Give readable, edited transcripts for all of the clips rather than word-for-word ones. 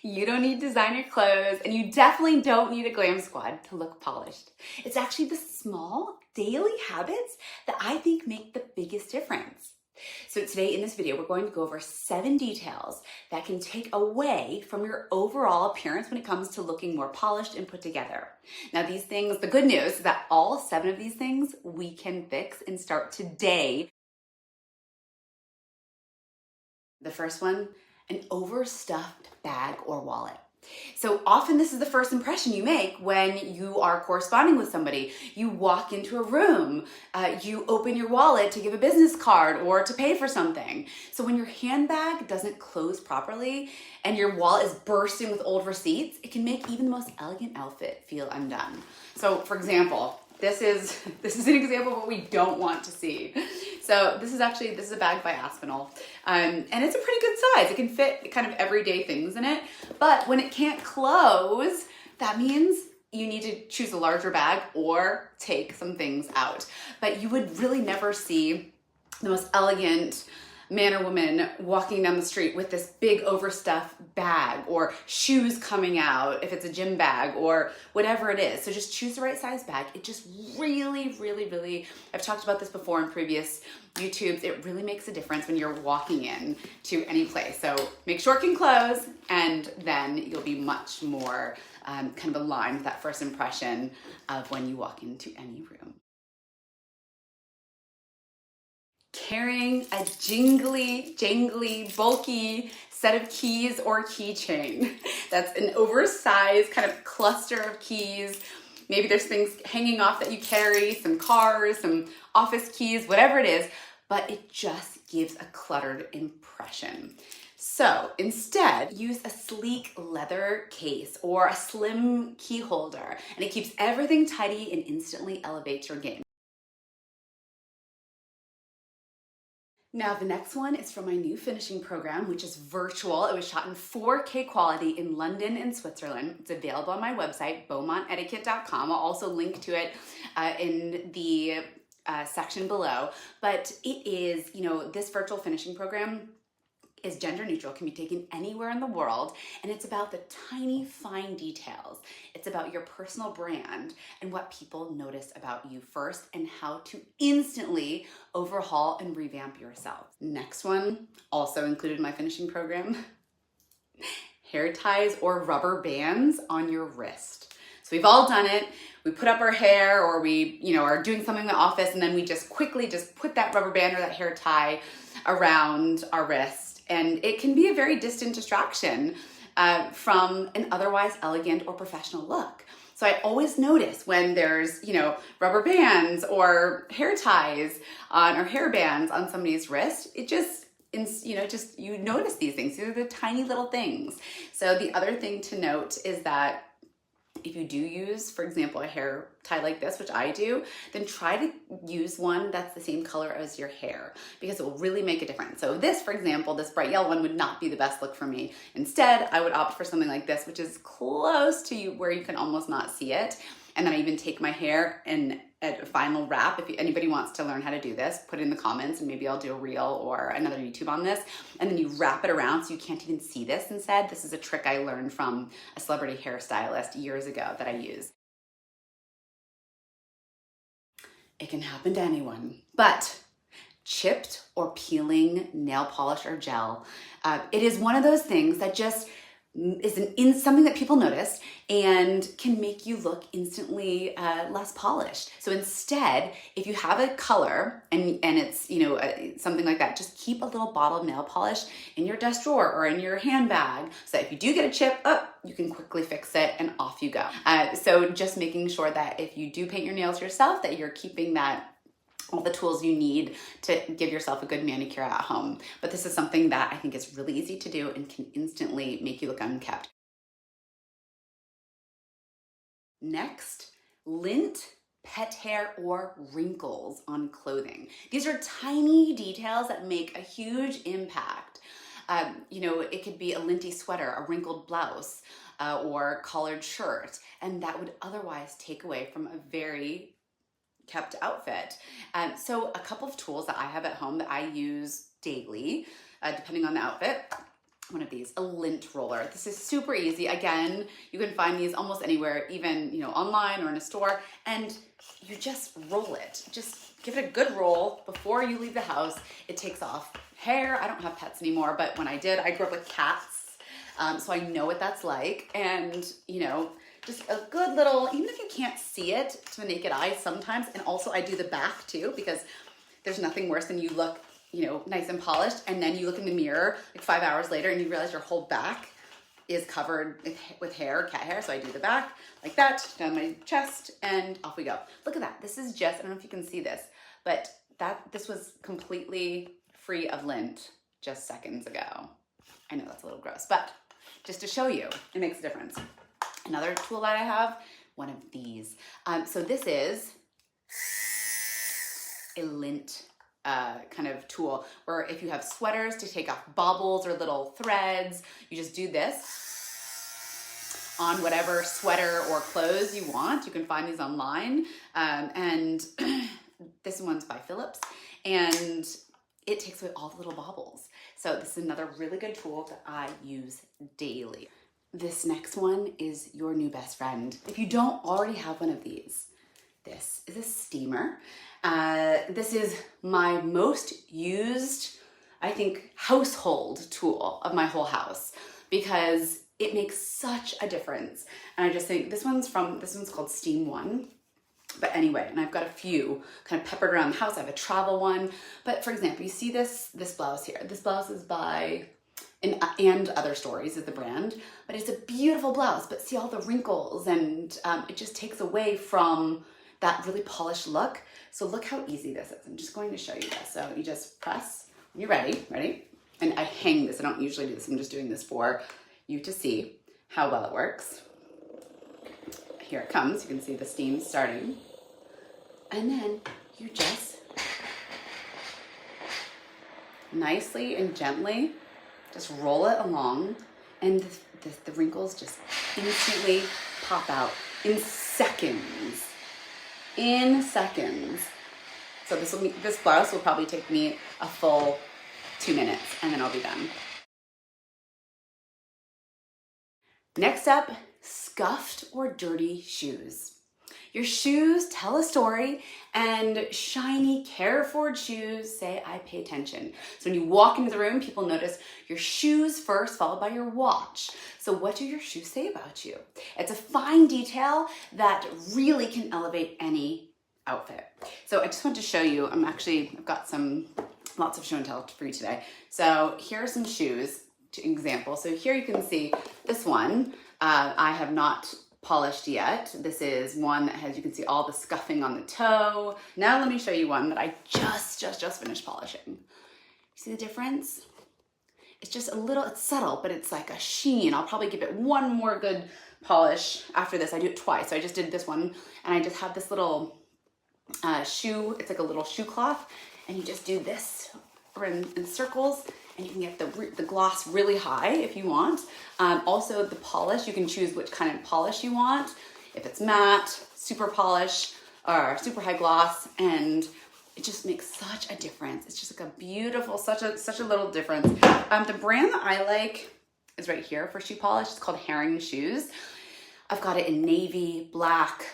You don't need designer clothes, and you definitely don't need a glam squad to look polished. It's actually the small daily habits that I think make the biggest difference. So today in this video, we're going to go over 7 details that can take away from your overall appearance when it comes to looking more polished and put together. Now these things, the good news is that all 7 of these things we can fix and start today. The first one, an overstuffed bag or wallet. So often this is the first impression you make when you are corresponding with somebody. You walk into a room, you open your wallet to give a business card or to pay for something. So when your handbag doesn't close properly and your wallet is bursting with old receipts, it can make even the most elegant outfit feel undone. So for example, this is an example of what we don't want to see. So this is a bag by Aspinall, and it's a pretty good size. It can fit kind of everyday things in it, but when it can't close, that means you need to choose a larger bag or take some things out. But you would really never see the most elegant man or woman walking down the street with this big overstuffed bag or shoes coming out if it's a gym bag or whatever it is. So just choose the right size bag. It just really, I've talked about this before in previous YouTubes, it really makes a difference when you're walking in to any place. So make sure it can close, and then you'll be much more kind of aligned with that first impression of when you walk into any room. Carrying a jangly, bulky set of keys or keychain. That's an oversized kind of cluster of keys. Maybe there's things hanging off that you carry, some cars, some office keys, whatever it is, but it just gives a cluttered impression. So instead, use a sleek leather case or a slim key holder, and it keeps everything tidy and instantly elevates your game. Now the next one is from my new finishing program, which is virtual. It was shot in 4K quality in London and Switzerland. It's available on my website, beaumontetiquette.com. I'll also link to it in the section below. But it is, this virtual finishing program is gender neutral, can be taken anywhere in the world, and it's about the tiny, fine details. It's about your personal brand and what people notice about you first and how to instantly overhaul and revamp yourself. Next one, also included in my finishing program, hair ties or rubber bands on your wrist. So we've all done it. We put up our hair, or we, are doing something in the office, and then we just quickly put that rubber band or that hair tie around our wrist. And it can be a very distant distraction from an otherwise elegant or professional look. So I always notice when there's, rubber bands or hair ties or hair bands on somebody's wrist, it just, you notice these things. These are the tiny little things. So the other thing to note is that if you do use, for example, a hair tie like this, which I do, then try to use one that's the same color as your hair, because it will really make a difference. So this, for example, this bright yellow one would not be the best look for me. Instead, I would opt for something like this, which is close to you where you can almost not see it. And then I even take my hair and a final wrap. If anybody wants to learn how to do this, put it in the comments and maybe I'll do a reel or another YouTube on this. And then you wrap it around so you can't even see this instead. This is a trick I learned from a celebrity hairstylist years ago that I use. It can happen to anyone, but chipped or peeling nail polish or gel, it is one of those things that just is something that people notice and can make you look instantly less polished. So instead, if you have a color and it's something like that, just keep a little bottle of nail polish in your desk drawer or in your handbag, so that if you do get a chip, you can quickly fix it and off you go. So just making sure that if you do paint your nails yourself, that you're keeping all the tools you need to give yourself a good manicure at home. But this is something that I think is really easy to do and can instantly make you look unkept. Next, lint, pet hair, or wrinkles on clothing. These are tiny details that make a huge impact. It could be a linty sweater, a wrinkled blouse, or collared shirt, and that would otherwise take away from a very kept outfit. So a couple of tools that I have at home that I use daily, depending on the outfit, one of these, a lint roller. This is super easy. Again, you can find these almost anywhere, even, you know, online or in a store, and you just roll it. Just give it a good roll before you leave the house. It takes off hair. I don't have pets anymore, but when I did, I grew up with cats, so I know what that's like. And, you know, just a good little, even if you can't see it to the naked eye sometimes, and also I do the back too, because there's nothing worse than you look, you know, nice and polished, and then you look in the mirror like 5 hours later and you realize your whole back is covered with hair, cat hair. So I do the back like that, down my chest, and off we go. Look at that. This is just, I don't know if you can see this, but this was completely free of lint just seconds ago. I know that's a little gross, but just to show you, it makes a difference. Another tool that I have, one of these. So this is a lint kind of tool, where if you have sweaters to take off bobbles or little threads, you just do this on whatever sweater or clothes you want. You can find these online, and this one's by Philips, and it takes away all the little bobbles. So this is another really good tool that I use daily. This next one is your new best friend. If you don't already have one of these, this is a steamer. This is my most used, I think, household tool of my whole house, because it makes such a difference. And I just think this one's called Steam One. But anyway, and I've got a few kind of peppered around the house. I have a travel one. But for example, you see this blouse here. This blouse is by and Other Stories is the brand, but it's a beautiful blouse. But see all the wrinkles, and it just takes away from that really polished look. So look how easy this is. I'm just going to show you this. So you just press, when you're ready, and I hang this. I don't usually do this. I'm just doing this for you to see how well it works. Here it comes. You can see the steam starting. And then you just nicely and gently just roll it along, and the wrinkles just instantly pop out in seconds. So this blouse will probably take me a full 2 minutes, and then I'll be done. Next up, scuffed or dirty shoes. Your shoes tell a story, and shiny, care-forward shoes say, I pay attention. So when you walk into the room, people notice your shoes first, followed by your watch. So what do your shoes say about you? It's a fine detail that really can elevate any outfit. So I just want to show you, I've got lots of show and tell for you today. So here are some shoes, to example. So here you can see this one, I have not polished yet. This is one that has, you can see all the scuffing on the toe. Now let me show you one that I just finished polishing. You see the difference? It's just a little, it's subtle, but it's like a sheen. I'll probably give it one more good polish after this. I do it twice. So I just did this one, and I just have this little shoe. It's like a little shoe cloth, and you just do this in circles, and you can get the gloss really high if you want. Also the polish, you can choose which kind of polish you want. If it's matte, super polish, or super high gloss, and it just makes such a difference. It's just like a beautiful, such a little difference. The brand that I like is right here for shoe polish. It's called Herring Shoes. I've got it in navy, black,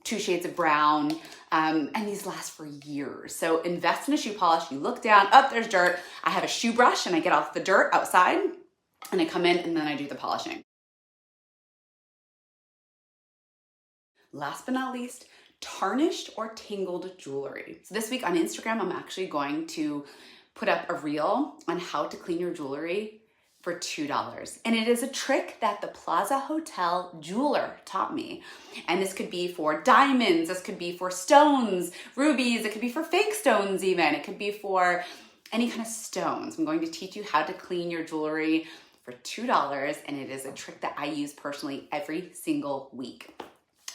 2 shades of brown, and these last for years. So invest in a shoe polish. You look down, there's dirt. I have a shoe brush, and I get off the dirt outside, and I come in, and then I do the polishing. Last but not least, tarnished or tangled jewelry. So this week on Instagram, I'm actually going to put up a reel on how to clean your jewelry for $2. And it is a trick that the Plaza Hotel jeweler taught me. And this could be for diamonds, this could be for stones, rubies, it could be for fake stones even, it could be for any kind of stones. I'm going to teach you how to clean your jewelry for $2, and it is a trick that I use personally every single week.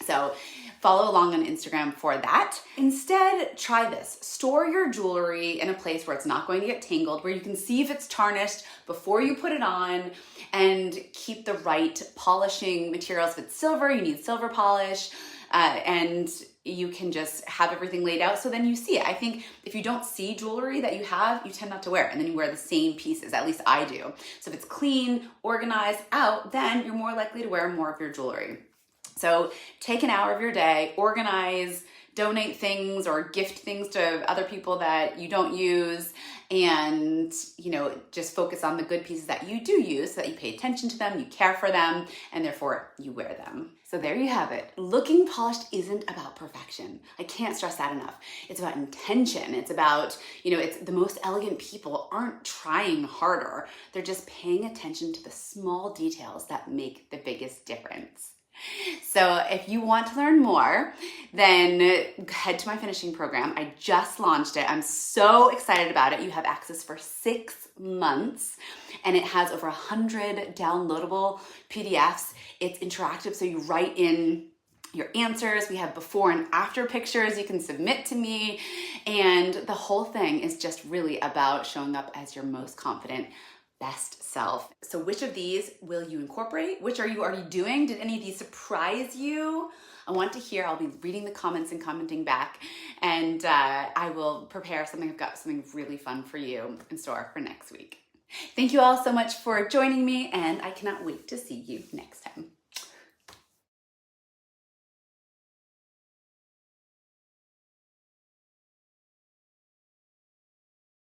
So follow along on Instagram for that. Instead, try this. Store your jewelry in a place where it's not going to get tangled, where you can see if it's tarnished before you put it on, and keep the right polishing materials. If it's silver, you need silver polish. And you can just have everything laid out so then you see it. I think if you don't see jewelry that you have, you tend not to wear it, and then you wear the same pieces, at least I do. So if it's clean, organized, out, then you're more likely to wear more of your jewelry. So take an hour of your day, organize, donate things or gift things to other people that you don't use, and just focus on the good pieces that you do use so that you pay attention to them, you care for them, and therefore you wear them. So there you have it. Looking polished isn't about perfection. I can't stress that enough. It's about intention. It's about, it's the most elegant people aren't trying harder. They're just paying attention to the small details that make the biggest difference. So if you want to learn more, then head to my finishing program. I just launched it. I'm so excited about it. You have access for 6 months, and it has over 100 downloadable PDFs. It's interactive, so you write in your answers. We have before and after pictures you can submit to me, and the whole thing is just really about showing up as your most confident best self. So which of these will you incorporate? Which are you already doing? Did any of these surprise you? I want to hear. I'll be reading the comments and commenting back, and I will prepare something. I've got something really fun for you in store for next week. Thank you all so much for joining me, and I cannot wait to see you next time.